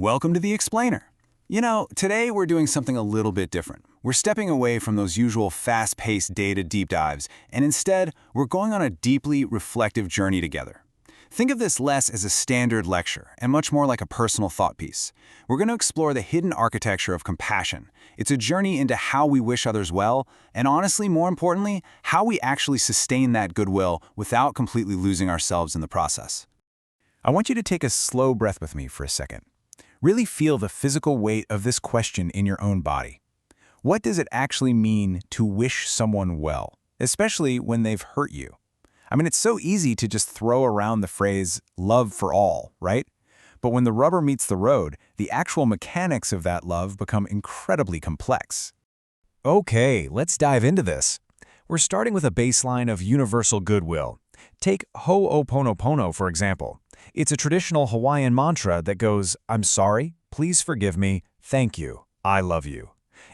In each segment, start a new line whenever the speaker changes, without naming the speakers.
Welcome to the Explainer. Today we're doing something a little bit different. We're stepping away from those usual fast-paced data deep dives, and instead, we're going on a deeply reflective journey together. Think of this less as a standard lecture and much more like a personal thought piece. We're going to explore the hidden architecture of compassion. It's a journey into how we wish others well, and honestly, more importantly, how we actually sustain that goodwill without completely losing ourselves in the process. I want you to take a slow breath with me for a second. Really feel the physical weight of this question in your own body. What does it actually mean to wish someone well, especially when they've hurt you? It's so easy to just throw around the phrase love for all, right? But when the rubber meets the road, the actual mechanics of that love become incredibly complex. Okay, let's dive into this. We're starting with a baseline of universal goodwill. Take Ho'oponopono, for example. It's a traditional Hawaiian mantra that goes, "I'm sorry, please forgive me, thank you, I love you."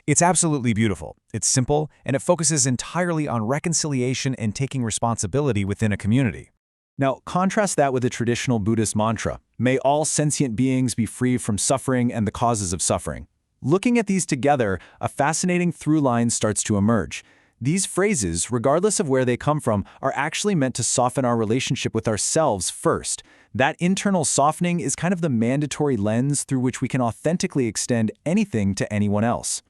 It's absolutely beautiful. It's simple, and it focuses entirely on reconciliation and taking responsibility within a community. Now, contrast that with a traditional Buddhist mantra, "May all sentient beings be free from suffering and the causes of suffering." Looking at these together, a fascinating through line starts to emerge. These phrases, regardless of where they come from, are actually meant to soften our relationship with ourselves first. That internal softening is kind of the mandatory lens through which we can authentically extend anything to anyone else.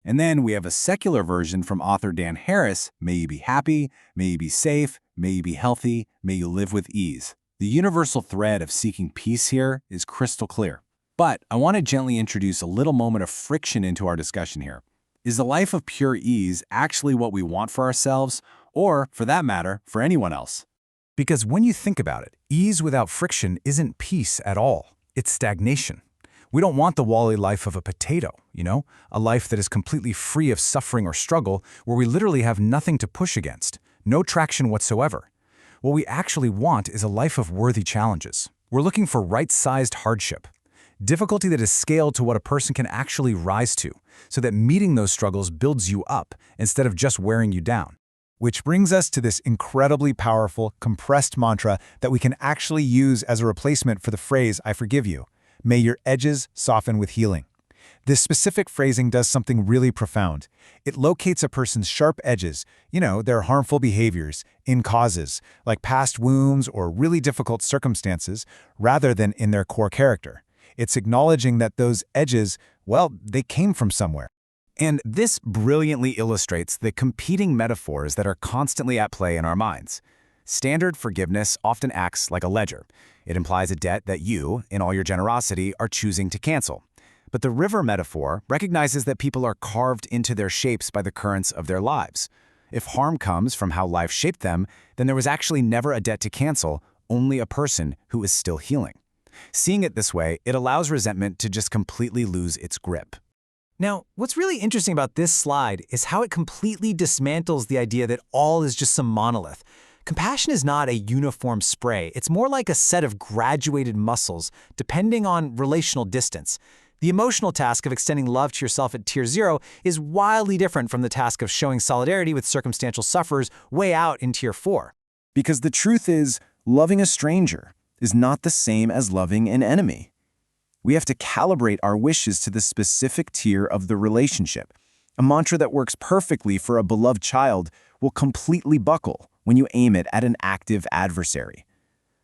And then we have a secular version from author Dan Harris, "May you be happy, may you be safe, may you be healthy, may you live with ease." The universal thread of seeking peace here is crystal clear. But I want to gently introduce a little moment of friction into our discussion here. Is the life of pure ease actually what we want for ourselves, or, for that matter, for anyone else? Because when you think about it, ease without friction isn't peace at all. It's stagnation. We don't want the Wall-E life of a potato, a life that is completely free of suffering or struggle, where we literally have nothing to push against, no traction whatsoever. What we actually want is a life of worthy challenges. We're looking for right-sized hardship, difficulty that is scaled to what a person can actually rise to, so that meeting those struggles builds you up instead of just wearing you down. Which brings us to this incredibly powerful, compressed mantra that we can actually use as a replacement for the phrase, "I forgive you." May your edges soften with healing. This specific phrasing does something really profound. It locates a person's sharp edges, their harmful behaviors, in causes, like past wounds or really difficult circumstances, rather than in their core character. It's acknowledging that those edges, they came from somewhere. And this brilliantly illustrates the competing metaphors that are constantly at play in our minds. Standard forgiveness often acts like a ledger. It implies a debt that you, in all your generosity, are choosing to cancel. But the river metaphor recognizes that people are carved into their shapes by the currents of their lives. If harm comes from how life shaped them, then there was actually never a debt to cancel, only a person who is still healing. Seeing it this way, it allows resentment to just completely lose its grip. Now, what's really interesting about this slide is how it completely dismantles the idea that all is just some monolith. Compassion is not a uniform spray. It's more like a set of graduated muscles, depending on relational distance. The emotional task of extending love to yourself at tier 0 is wildly different from the task of showing solidarity with circumstantial sufferers way out in tier 4.
Because the truth is, loving a stranger is not the same as loving an enemy. We have to calibrate our wishes to the specific tier of the relationship. A mantra that works perfectly for a beloved child will completely buckle when you aim it at an active adversary.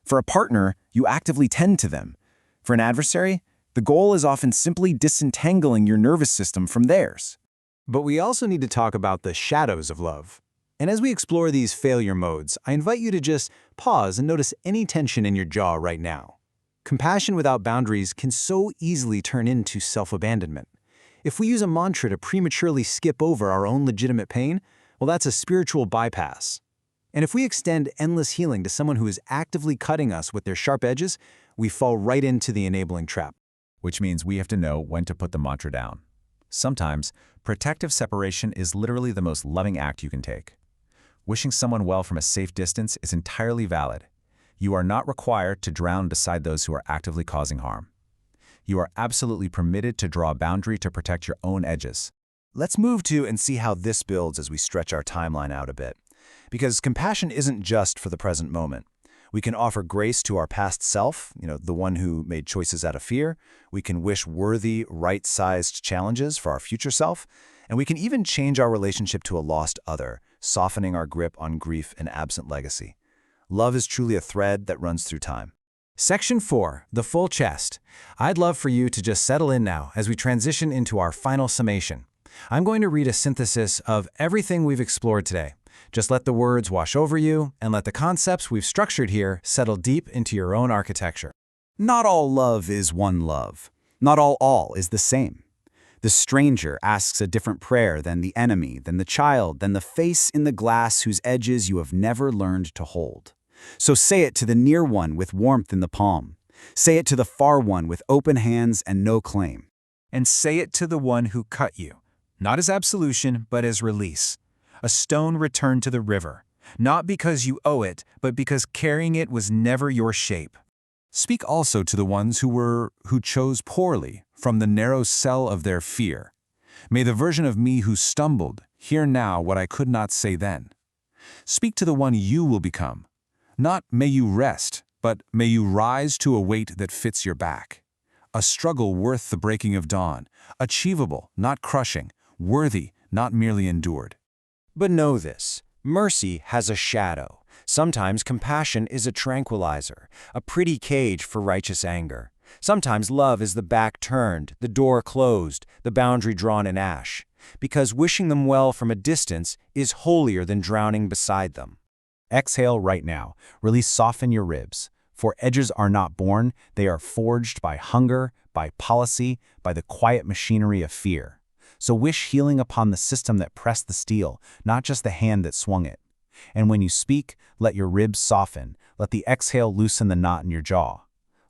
For a partner, you actively tend to them. For an adversary, the goal is often simply disentangling your nervous system from theirs.
But we also need to talk about the shadows of love. And as we explore these failure modes, I invite you to just pause and notice any tension in your jaw right now. Compassion without boundaries can so easily turn into self-abandonment. If we use a mantra to prematurely skip over our own legitimate pain, that's a spiritual bypass. And if we extend endless healing to someone who is actively cutting us with their sharp edges, we fall right into the enabling trap.
Which means we have to know when to put the mantra down. Sometimes, protective separation is literally the most loving act you can take. Wishing someone well from a safe distance is entirely valid. You are not required to drown beside those who are actively causing harm. You are absolutely permitted to draw a boundary to protect your own edges. Let's move to and see how this builds as we stretch our timeline out a bit. Because compassion isn't just for the present moment. We can offer grace to our past self, the one who made choices out of fear. We can wish worthy, right-sized challenges for our future self. And we can even change our relationship to a lost other, softening our grip on grief and absent legacy. Love is truly a thread that runs through time.
Section 4, the full chest. I'd love for you to just settle in now as we transition into our final summation. I'm going to read a synthesis of everything we've explored today. Just let the words wash over you and let the concepts we've structured here settle deep into your own architecture.
Not all love is one love. Not all is the same. The stranger asks a different prayer than the enemy, than the child, than the face in the glass whose edges you have never learned to hold. So say it to the near one with warmth in the palm. Say it to the far one with open hands and no claim.
And say it to the one who cut you, not as absolution, but as release. A stone returned to the river, not because you owe it, but because carrying it was never your shape.
Speak also to the ones who chose poorly from the narrow cell of their fear. May the version of me who stumbled hear now what I could not say then. Speak to the one you will become. Not may you rest, but may you rise to a weight that fits your back. A struggle worth the breaking of dawn, achievable, not crushing, worthy, not merely endured.
But know this, mercy has a shadow. Sometimes compassion is a tranquilizer, a pretty cage for righteous anger. Sometimes love is the back turned, the door closed, the boundary drawn in ash. Because wishing them well from a distance is holier than drowning beside them.
Exhale right now. Release, soften your ribs. For edges are not born, they are forged by hunger, by policy, by the quiet machinery of fear. So wish healing upon the system that pressed the steel, not just the hand that swung it. And when you speak, let your ribs soften. Let the exhale loosen the knot in your jaw.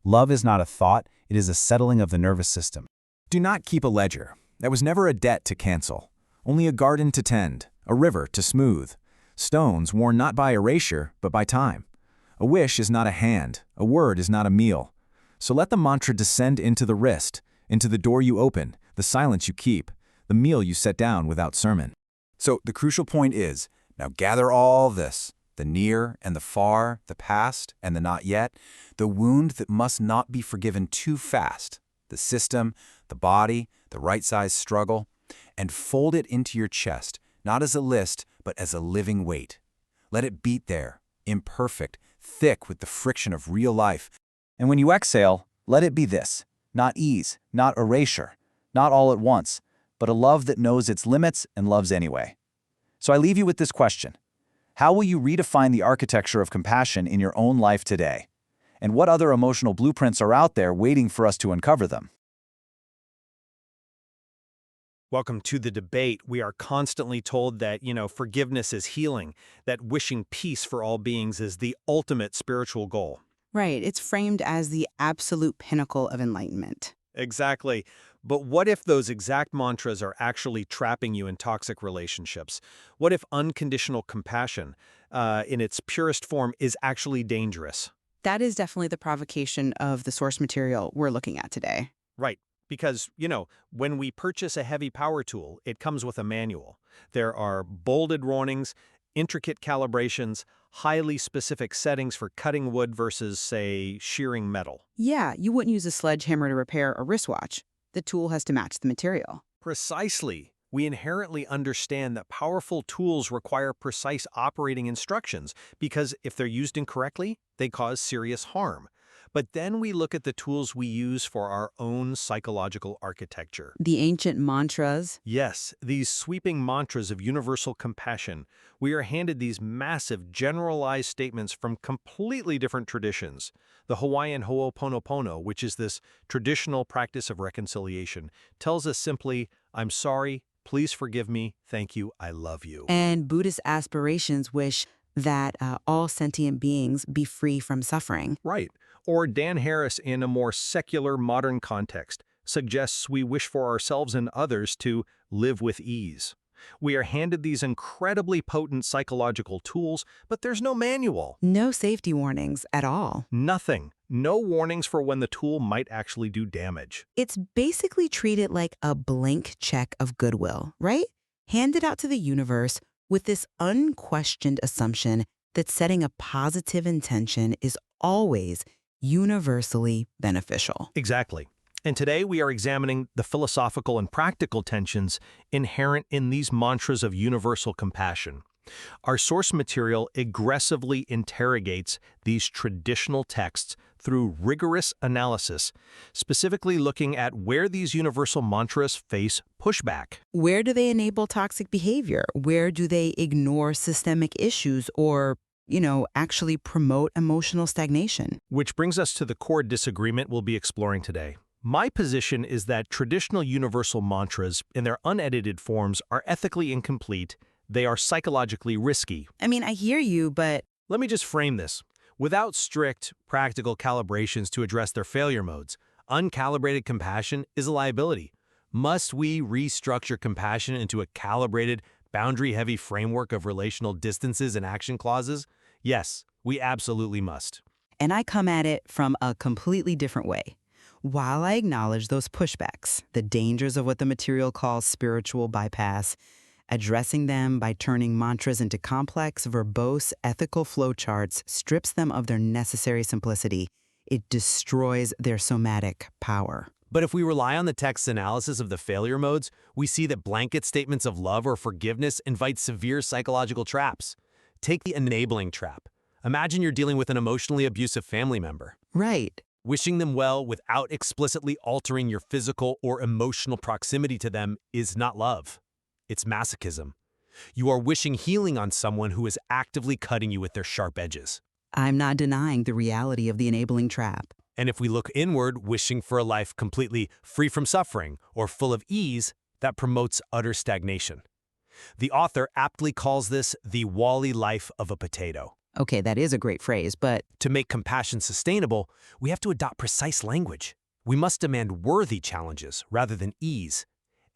Love is not a thought, it is a settling of the nervous system.
Do not keep a ledger. That was never a debt to cancel. Only a garden to tend, a river to smooth. Stones worn not by erasure, but by time. A wish is not a hand, a word is not a meal. So let the mantra descend into the wrist, into the door you open, the silence you keep, the meal you set down without sermon.
So the crucial point is, now gather all this, the near and the far, the past and the not yet, the wound that must not be forgiven too fast, the system, the body, the right-sized struggle, and fold it into your chest, not as a list, but as a living weight. Let it beat there, imperfect, thick with the friction of real life.
And when you exhale, let it be this, not ease, not erasure, not all at once, but a love that knows its limits and loves anyway. So I leave you with this question. How will you redefine the architecture of compassion in your own life today? And what other emotional blueprints are out there waiting for us to uncover them?
Welcome to the debate. We are constantly told that, forgiveness is healing, that wishing peace for all beings is the ultimate spiritual goal.
Right. It's framed as the absolute pinnacle of enlightenment.
Exactly. But what if those exact mantras are actually trapping you in toxic relationships? What if unconditional compassion, in its purest form, is actually dangerous?
That is definitely the provocation of the source material we're looking at today.
Right. Because, when we purchase a heavy power tool, it comes with a manual. There are bolded warnings, intricate calibrations, highly specific settings for cutting wood versus, say, shearing metal.
Yeah, you wouldn't use a sledgehammer to repair a wristwatch. The tool has to match the material.
Precisely. We inherently understand that powerful tools require precise operating instructions because if they're used incorrectly, they cause serious harm. But then we look at the tools we use for our own psychological architecture.
The ancient mantras.
Yes, these sweeping mantras of universal compassion. We are handed these massive, generalized statements from completely different traditions. The Hawaiian Ho'oponopono, which is this traditional practice of reconciliation, tells us simply, I'm sorry, please forgive me, thank you, I love you.
And Buddhist aspirations wish that all sentient beings be free from suffering.
Right. Or Dan Harris, in a more secular modern context, suggests we wish for ourselves and others to live with ease. We are handed these incredibly potent psychological tools, but there's no manual.
No safety warnings at all.
Nothing. No warnings for when the tool might actually do damage.
It's basically treated like a blank check of goodwill, right? Handed out to the universe with this unquestioned assumption that setting a positive intention is always universally beneficial.
Exactly. And today we are examining the philosophical and practical tensions inherent in these mantras of universal compassion. Our source material aggressively interrogates these traditional texts through rigorous analysis, specifically looking at where these universal mantras face pushback.
Where do they enable toxic behavior? Where do they ignore systemic issues or, actually promote emotional stagnation?
Which brings us to the core disagreement we'll be exploring today. My position is that traditional universal mantras, in their unedited forms, are ethically incomplete. They are psychologically risky.
I hear you, but
Let me just frame this. Without strict, practical calibrations to address their failure modes, uncalibrated compassion is a liability. Must we restructure compassion into a calibrated, boundary-heavy framework of relational distances and action clauses? Yes, we absolutely must.
and I come at it from a completely different way. While I acknowledge those pushbacks, the dangers of what the material calls spiritual bypass, addressing them by turning mantras into complex, verbose, ethical flowcharts strips them of their necessary simplicity. It destroys their somatic power.
But if we rely on the text's analysis of the failure modes, we see that blanket statements of love or forgiveness invite severe psychological traps. Take the enabling trap. Imagine you're dealing with an emotionally abusive family member.
Right.
Wishing them well without explicitly altering your physical or emotional proximity to them is not love. It's masochism. You are wishing healing on someone who is actively cutting you with their sharp edges.
I'm not denying the reality of the enabling trap.
And if we look inward, wishing for a life completely free from suffering or full of ease, that promotes utter stagnation. The author aptly calls this the Wall-E life of a potato.
Okay, that is a great phrase, but
To make compassion sustainable, we have to adopt precise language. We must demand worthy challenges rather than ease,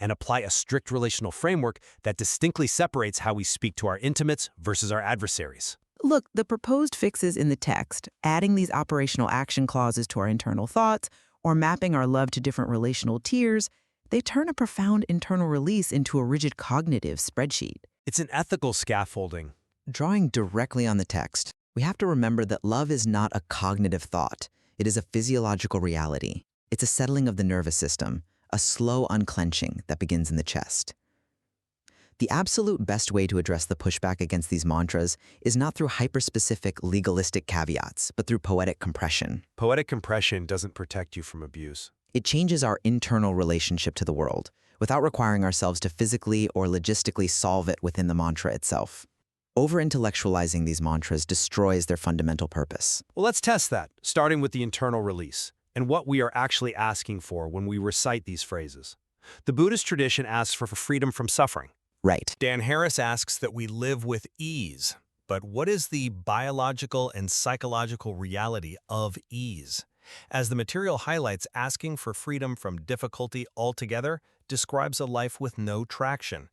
and apply a strict relational framework that distinctly separates how we speak to our intimates versus our adversaries.
look, the proposed fixes in the text, adding these operational action clauses to our internal thoughts or mapping our love to different relational tiers, they turn a profound internal release into a rigid cognitive spreadsheet.
It's an ethical scaffolding.
Drawing directly on the text, we have to remember that love is not a cognitive thought. It is a physiological reality. It's a settling of the nervous system, a slow unclenching that begins in the chest. The absolute best way to address the pushback against these mantras is not through hyperspecific legalistic caveats, but through poetic compression.
Poetic compression doesn't protect you from abuse.
It changes our internal relationship to the world, without requiring ourselves to physically or logistically solve it within the mantra itself. Over-intellectualizing these mantras destroys their fundamental purpose.
Well, let's test that, starting with the internal release and what we are actually asking for when we recite these phrases. The Buddhist tradition asks for freedom from suffering.
Right.
Dan Harris asks that we live with ease. But what is the biological and psychological reality of ease? As the material highlights, asking for freedom from difficulty altogether describes a life with no traction.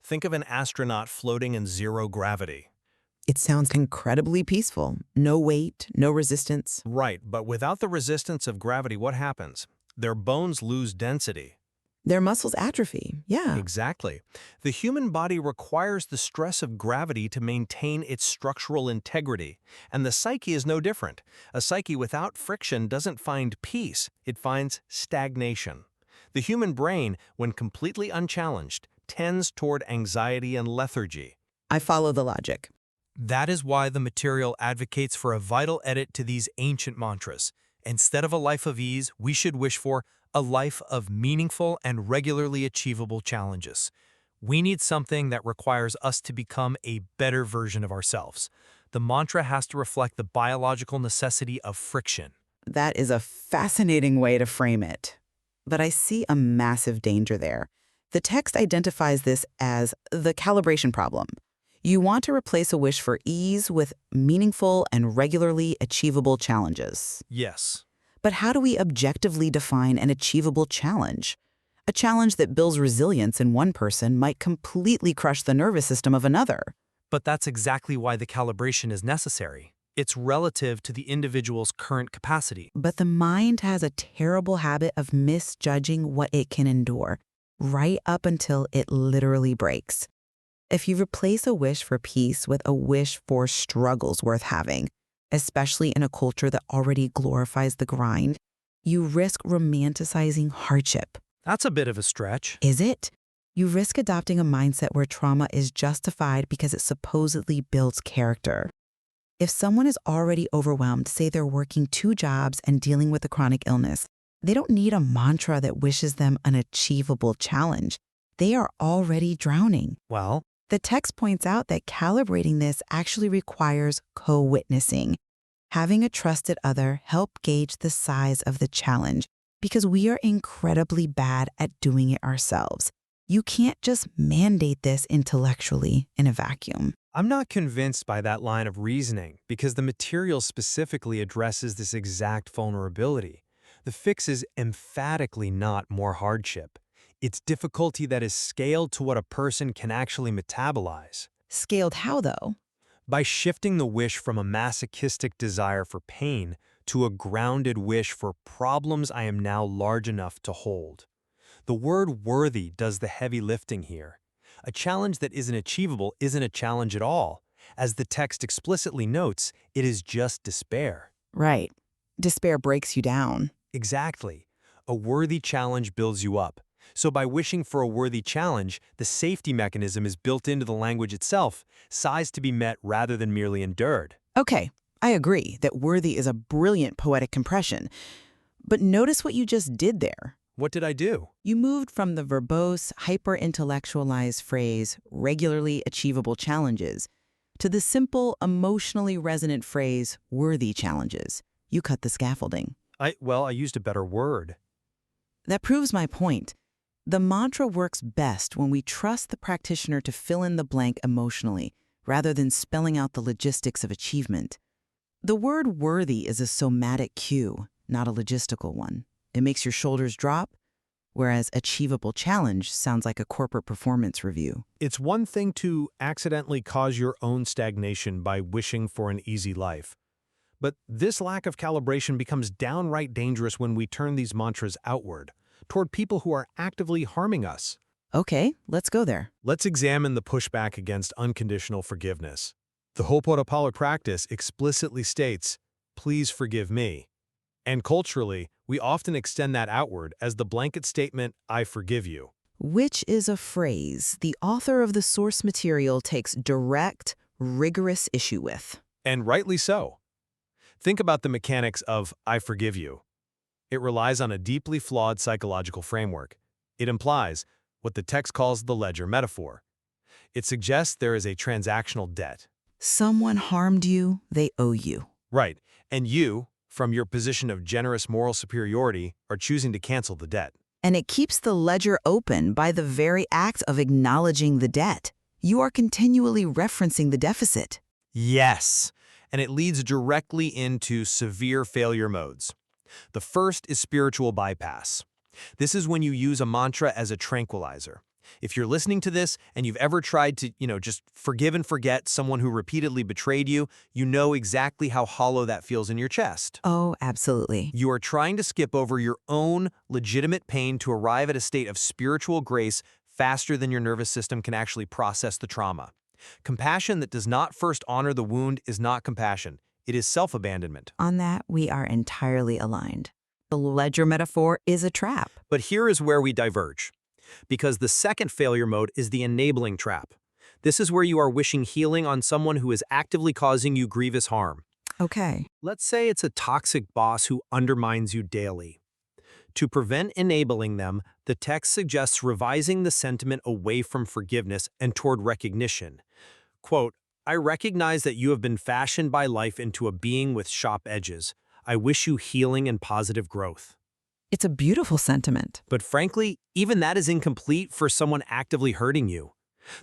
Think of an astronaut floating in zero gravity.
It sounds incredibly peaceful. No weight, no resistance.
Right, but without the resistance of gravity, what happens? Their bones lose density.
Their muscles atrophy. Yeah.
Exactly. The human body requires the stress of gravity to maintain its structural integrity, and the psyche is no different. A psyche without friction doesn't find peace, it finds stagnation. The human brain, when completely unchallenged, tends toward anxiety and lethargy.
I follow the logic.
That is why the material advocates for a vital edit to these ancient mantras. Instead of a life of ease, we should wish for a life of meaningful and regularly achievable challenges. We need something that requires us to become a better version of ourselves. The mantra has to reflect the biological necessity of friction.
That is a fascinating way to frame it. But I see a massive danger there. The text identifies this as the calibration problem. You want to replace a wish for ease with meaningful and regularly achievable challenges.
Yes.
But how do we objectively define an achievable challenge? A challenge that builds resilience in one person might completely crush the nervous system of another.
But that's exactly why the calibration is necessary. It's relative to the individual's current capacity.
But the mind has a terrible habit of misjudging what it can endure, right up until it literally breaks.
If you replace a wish for peace with a wish for struggles worth having, especially in a culture that already glorifies the grind, you risk romanticizing hardship.
That's a bit of a stretch.
Is it? You risk adopting a mindset where trauma is justified because it supposedly builds character. If someone is already overwhelmed, say they're working 2 jobs and dealing with a chronic illness, they don't need a mantra that wishes them an achievable challenge. They are already drowning.
Well,
The text points out that calibrating this actually requires co-witnessing. Having a trusted other help gauge the size of the challenge because we are incredibly bad at doing it ourselves. You can't just mandate this intellectually in a vacuum.
I'm not convinced by that line of reasoning because the material specifically addresses this exact vulnerability. The fix is emphatically not more hardship. It's difficulty that is scaled to what a person can actually metabolize.
Scaled how, though?
By shifting the wish from a masochistic desire for pain to a grounded wish for problems I am now large enough to hold. The word worthy does the heavy lifting here. A challenge that isn't achievable isn't a challenge at all. As the text explicitly notes, it is just despair.
Right. Despair breaks you down.
Exactly. A worthy challenge builds you up. So by wishing for a worthy challenge, the safety mechanism is built into the language itself, sized to be met rather than merely endured.
Okay, I agree that worthy is a brilliant poetic compression. But notice what you just did there.
What did I do?
You moved from the verbose, hyper-intellectualized phrase, regularly achievable challenges, to the simple, emotionally resonant phrase, worthy challenges. You cut the scaffolding.
I used a better word.
That proves my point. The mantra works best when we trust the practitioner to fill in the blank emotionally, rather than spelling out the logistics of achievement. The word worthy is a somatic cue, not a logistical one. It makes your shoulders drop, whereas achievable challenge sounds like a corporate performance review.
It's one thing to accidentally cause your own stagnation by wishing for an easy life. But this lack of calibration becomes downright dangerous when we turn these mantras outward, toward people who are actively harming us.
Okay, let's go there.
Let's examine the pushback against unconditional forgiveness. The Ho'oponopono practice explicitly states, "Please forgive me." And culturally, we often extend that outward as the blanket statement, "I forgive you."
Which is a phrase the author of the source material takes direct, rigorous issue with.
And rightly so. Think about the mechanics of "I forgive you." It relies on a deeply flawed psychological framework. It implies what the text calls the ledger metaphor. It suggests there is a transactional debt.
Someone harmed you, they owe you.
Right, and you, from your position of generous moral superiority, are choosing to cancel the debt.
And it keeps the ledger open by the very act of acknowledging the debt. You are continually referencing the deficit.
Yes, and it leads directly into severe failure modes. The first is spiritual bypass. This is when you use a mantra as a tranquilizer. If you're listening to this and you've ever tried to, just forgive and forget someone who repeatedly betrayed you, you know exactly how hollow that feels in your chest.
Oh, absolutely.
You are trying to skip over your own legitimate pain to arrive at a state of spiritual grace faster than your nervous system can actually process the trauma. Compassion that does not first honor the wound is not compassion. It is self-abandonment.
On that, we are entirely aligned. The ledger metaphor is a trap.
But here is where we diverge. Because the second failure mode is the enabling trap. This is where you are wishing healing on someone who is actively causing you grievous harm.
Okay.
Let's say it's a toxic boss who undermines you daily. To prevent enabling them, the text suggests revising the sentiment away from forgiveness and toward recognition. Quote, "I recognize that you have been fashioned by life into a being with sharp edges. I wish you healing and positive growth."
It's a beautiful sentiment.
But frankly, even that is incomplete for someone actively hurting you.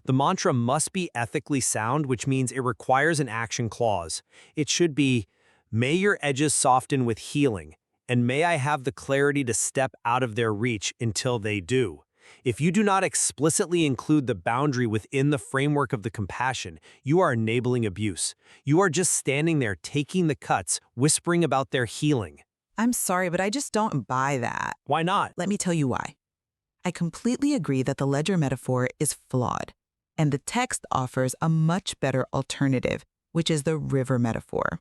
The mantra must be ethically sound, which means it requires an action clause. It should be, "May your edges soften with healing, and may I have the clarity to step out of their reach until they do." If you do not explicitly include the boundary within the framework of the compassion, you are enabling abuse. You are just standing there taking the cuts, whispering about their healing.
I'm sorry, but I just don't buy that.
Why not?
Let me tell you why. I completely agree that the ledger metaphor is flawed. And the text offers a much better alternative, which is the river metaphor.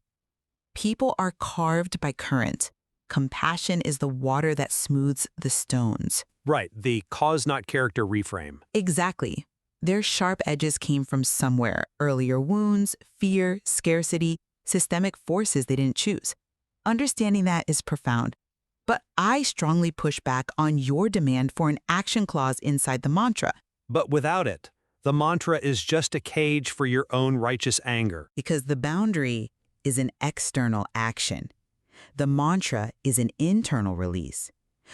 People are carved by current. Compassion is the water that smooths the stones.
Right, the cause not character reframe.
Exactly. Their sharp edges came from somewhere, earlier wounds, fear, scarcity, systemic forces they didn't choose. Understanding that is profound. But I strongly push back on your demand for an action clause inside the mantra.
But without it, the mantra is just a cage for your own righteous anger.
Because the boundary is an external action. The mantra is an internal release.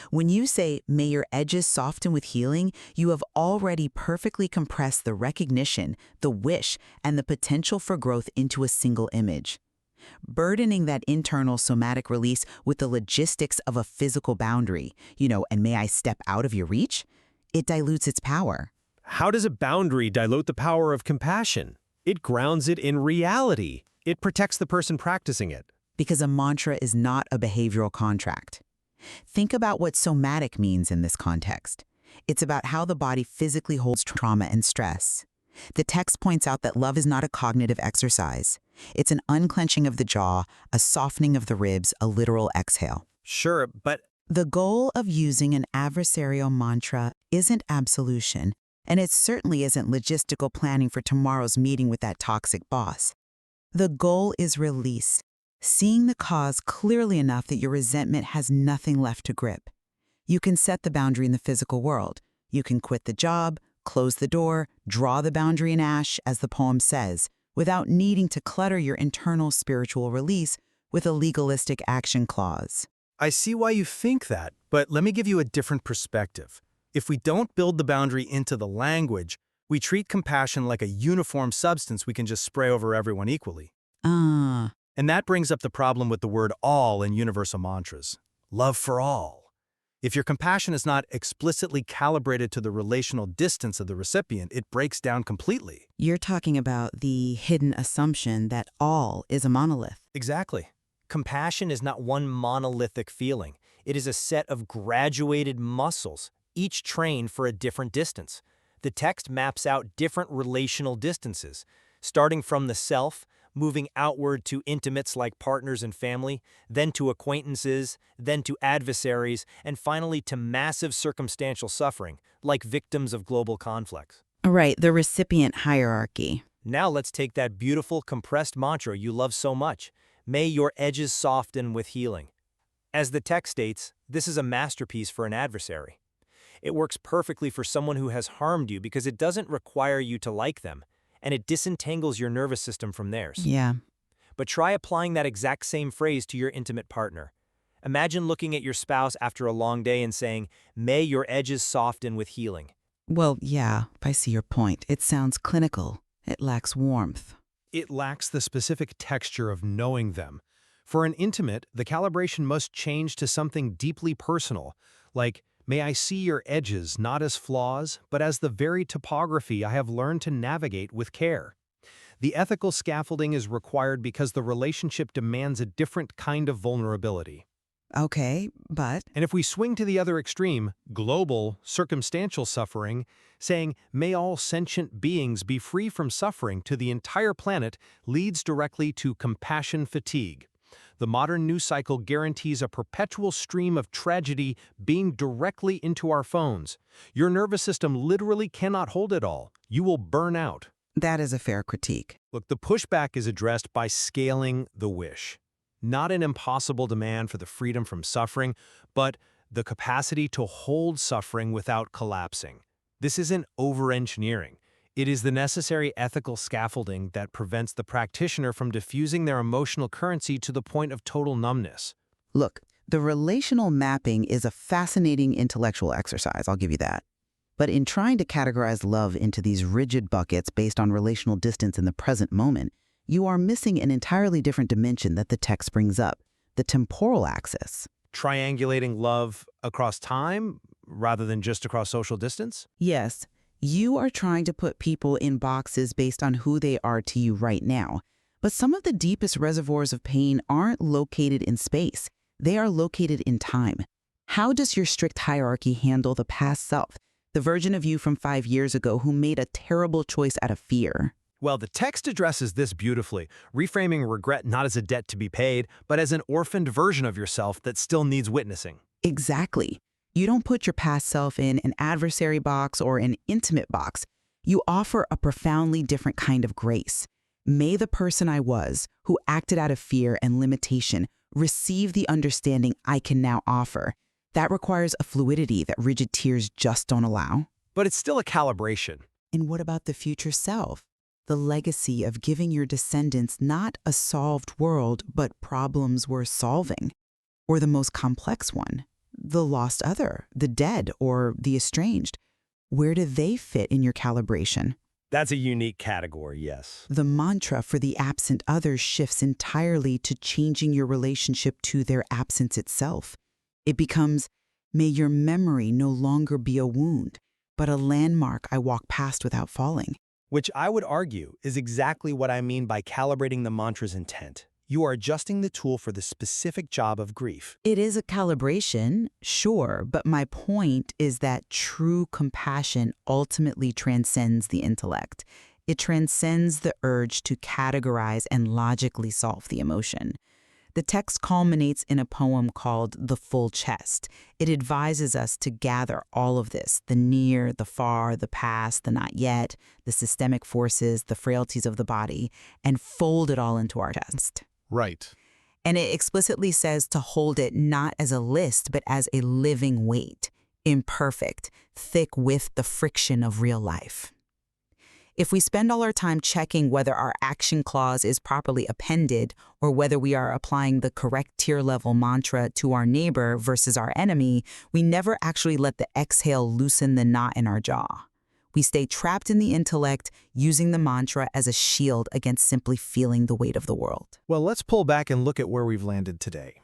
When you say, may your edges soften with healing, you have already perfectly compressed the recognition, the wish, and the potential for growth into a single image. Burdening that internal somatic release with the logistics of a physical boundary, and may I step out of your reach, it dilutes its power.
How does a boundary dilute the power of compassion? It grounds it in reality. It protects the person practicing it.
Because a mantra is not a behavioral contract. Think about what somatic means in this context. It's about how the body physically holds trauma and stress. The text points out that love is not a cognitive exercise. It's an unclenching of the jaw, a softening of the ribs, a literal exhale.
Sure, but
The goal of using an adversarial mantra isn't absolution, and it certainly isn't logistical planning for tomorrow's meeting with that toxic boss. The goal is release, seeing the cause clearly enough that your resentment has nothing left to grip. You can set the boundary in the physical world. You can quit the job, close the door, draw the boundary in ash, as the poem says, without needing to clutter your internal spiritual release with a legalistic action clause.
I see why you think that, but let me give you a different perspective. If we don't build the boundary into the language, we treat compassion like a uniform substance we can just spray over everyone equally. And that brings up the problem with the word all in universal mantras. Love for all. If your compassion is not explicitly calibrated to the relational distance of the recipient, it breaks down completely.
You're talking about the hidden assumption that all is a monolith.
Exactly. Compassion is not one monolithic feeling. It is a set of graduated muscles, each trained for a different distance. The text maps out different relational distances, starting from the self, moving outward to intimates like partners and family, then to acquaintances, then to adversaries, and finally to massive circumstantial suffering, like victims of global conflicts.
Right, the recipient hierarchy.
Now let's take that beautiful compressed mantra you love so much. May your edges soften with healing. As the text states, this is a masterpiece for an adversary. It works perfectly for someone who has harmed you because it doesn't require you to like them, and it disentangles your nervous system from theirs.
Yeah.
But try applying that exact same phrase to your intimate partner. Imagine looking at your spouse after a long day and saying, may your edges soften with healing.
Well, yeah, I see your point. It sounds clinical. It lacks warmth.
It lacks the specific texture of knowing them. For an intimate, the calibration must change to something deeply personal, like, may I see your edges not as flaws, but as the very topography I have learned to navigate with care. The ethical scaffolding is required because the relationship demands a different kind of vulnerability.
Okay, but...
And if we swing to the other extreme, global, circumstantial suffering, saying, may all sentient beings be free from suffering to the entire planet leads directly to compassion fatigue. The modern news cycle guarantees a perpetual stream of tragedy being directly into our phones. Your nervous system literally cannot hold it all. You will burn out.
That is a fair critique.
Look, the pushback is addressed by scaling the wish. Not an impossible demand for the freedom from suffering, but the capacity to hold suffering without collapsing. This isn't over-engineering. It is the necessary ethical scaffolding that prevents the practitioner from diffusing their emotional currency to the point of total numbness.
Look, the relational mapping is a fascinating intellectual exercise, I'll give you that. But in trying to categorize love into these rigid buckets based on relational distance in the present moment, you are missing an entirely different dimension that the text brings up, the temporal axis.
Triangulating love across time rather than just across social distance?
Yes, you are trying to put people in boxes based on who they are to you right now. But some of the deepest reservoirs of pain aren't located in space. They are located in time. How does your strict hierarchy handle the past self, the version of you from 5 years ago who made a terrible choice out of fear.
Well, the text addresses this beautifully, reframing regret not as a debt to be paid, but as an orphaned version of yourself that still needs witnessing.
Exactly. You don't put your past self in an adversary box or an intimate box. You offer a profoundly different kind of grace. May the person I was, who acted out of fear and limitation, receive the understanding I can now offer. That requires a fluidity that rigid tears just don't allow.
But it's still a calibration.
And what about the future self? The legacy of giving your descendants not a solved world, but problems worth solving. Or the most complex one, the lost other, the dead, or the estranged. Where do they fit in your calibration?
That's a unique category, yes.
The mantra for the absent others shifts entirely to changing your relationship to their absence itself. It becomes, may your memory no longer be a wound, but a landmark I walk past without falling.
Which I would argue is exactly what I mean by calibrating the mantra's intent. You are adjusting the tool for the specific job of grief.
It is a calibration, sure, but my point is that true compassion ultimately transcends the intellect. It transcends the urge to categorize and logically solve the emotion. The text culminates in a poem called The Full Chest. It advises us to gather all of this, the near, the far, the past, the not yet, the systemic forces, the frailties of the body, and fold it all into our chest.
Right.
And it explicitly says to hold it not as a list, but as a living weight, imperfect, thick with the friction of real life. If we spend all our time checking whether our action clause is properly appended or whether we are applying the correct tier level mantra to our neighbor versus our enemy, we never actually let the exhale loosen the knot in our jaw. We stay trapped in the intellect, using the mantra as a shield against simply feeling the weight of the world.
Well, let's pull back and look at where we've landed today.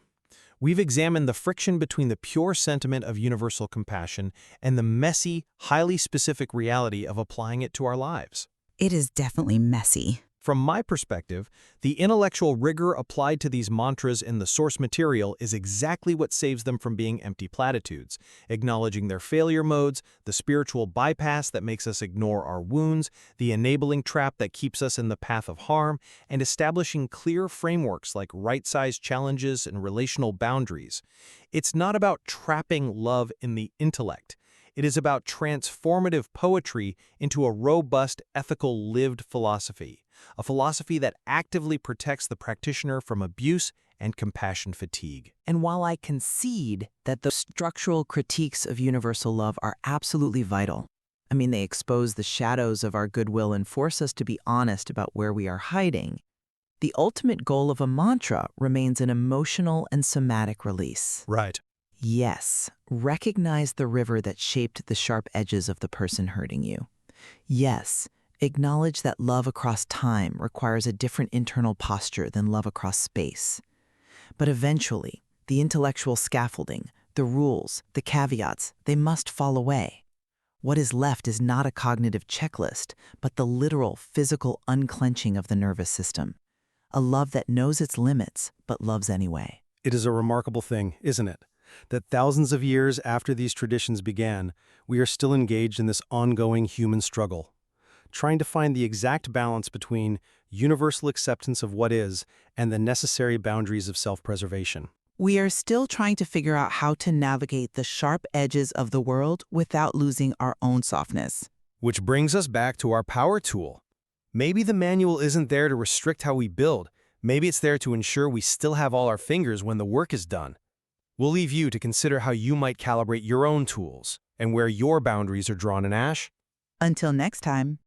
We've examined the friction between the pure sentiment of universal compassion and the messy, highly specific reality of applying it to our lives.
It is definitely messy.
From my perspective, the intellectual rigor applied to these mantras in the source material is exactly what saves them from being empty platitudes, acknowledging their failure modes, the spiritual bypass that makes us ignore our wounds, the enabling trap that keeps us in the path of harm, and establishing clear frameworks like right-sized challenges and relational boundaries. It's not about trapping love in the intellect. It is about transformative poetry into a robust, ethical, lived philosophy, a philosophy that actively protects the practitioner from abuse and compassion fatigue.
And while I concede that the structural critiques of universal love are absolutely vital, I mean, they expose the shadows of our goodwill and force us to be honest about where we are hiding, the ultimate goal of a mantra remains an emotional and somatic release.
Right.
Yes, recognize the river that shaped the sharp edges of the person hurting you. Yes, acknowledge that love across time requires a different internal posture than love across space. But eventually, the intellectual scaffolding, the rules, the caveats, they must fall away. What is left is not a cognitive checklist, but the literal, physical unclenching of the nervous system. A love that knows its limits, but loves anyway.
It is a remarkable thing, isn't it? That thousands of years after these traditions began, we are still engaged in this ongoing human struggle, trying to find the exact balance between universal acceptance of what is and the necessary boundaries of self-preservation.
We are still trying to figure out how to navigate the sharp edges of the world without losing our own softness.
Which brings us back to our power tool. Maybe the manual isn't there to restrict how we build. Maybe it's there to ensure we still have all our fingers when the work is done. We'll leave you to consider how you might calibrate your own tools and where your boundaries are drawn in ash.
Until next time.